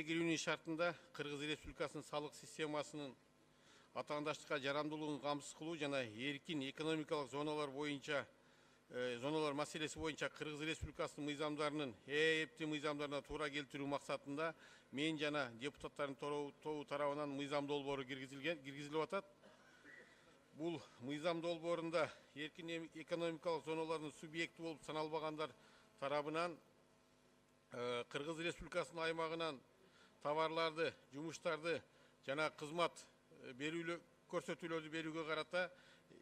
кирүүнүн шартында Кыргыз Республикасынын салык системасынын атаандаштыкка жарамдуулугун камсыз кылуу жана эркин экономикалык зоналар маселеси боюнча Кыргыз Республикасынын мыйзамдарынын ээптүү мыйзамдарына туура келтирүү максатында мен жана депутаттардын тобу тарабынан мыйзам долбоору киргизилип атат. Бул мыйзам долбоорунда эркин экономикалык зоналардын субъекти болуп саналбагандар тарабынан Кыргыз Республикасынын аймагынан товарларды, жумуштарды жана кызмат көрсөтүүлөрдү берүүгө карата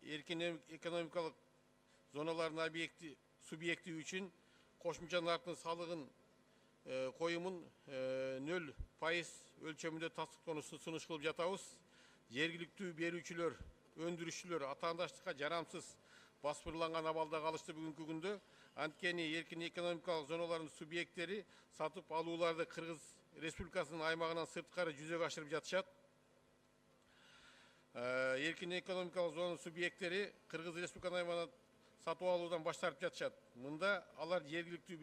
эркин экономикалык зоналардын субъекти үчүн кошумча нарктын салыгын коюмун 0% өлчөмүндө тастыктоону сунуш кылып жатабыз. Жергиликтүү берүүчүлөр, өндүрүшчүлөр атаандаштыкка жарамсыз баспырланган абалда калышты бүгүнкү күндө. Анткени эркин экономикалык зоналардын субъекттери сатып алууларды Кыргыз Республикасынын аймагынан сырткары жүзөгө ашырып жатышат. Эркин экономикалык зонанын субъекттери Кыргыз Республикасынын аймагынан сатып алуудан баш тартып жатышат. Мында алар жергиликтүү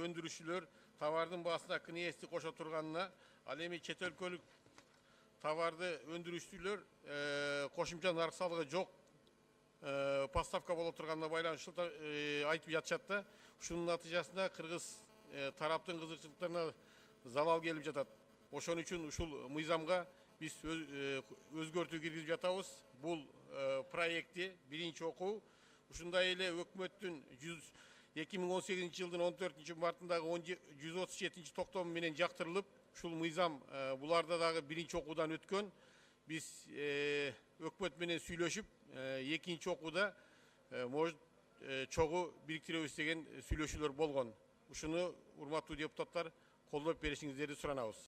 өндүрүшчүлөр товардын баасына КНСти кошо турганына, ал эми чет өлкөлүк товарды өндүрүшчүлөр кошумча нарк салыгы жок поставка боло турганына байланыштуу айтып жатышат да. Ушунун натыйжасында кыргыз тараптын кызыкчылыктарына залал келип жатат. Ошон үчүн ушул мыйзамга биз өзгөртүү киргизип жатабыз. Бул проекти биринчи окуу. Ушундай эле өкмөттүн 2018 жылдын 14 мартындагы 137 токтому менен жактырылып, ушул мыйзам буларда дагы биринчи окуудан өткөн. Биз өкмөт менен сүйлөшүп, экинчи окууда может чогуу бириктиребиз деген сүйлөшүүлөр болгон. Ушуну урматтуу депутаттар колдоп беришиңиздерди суранабыз.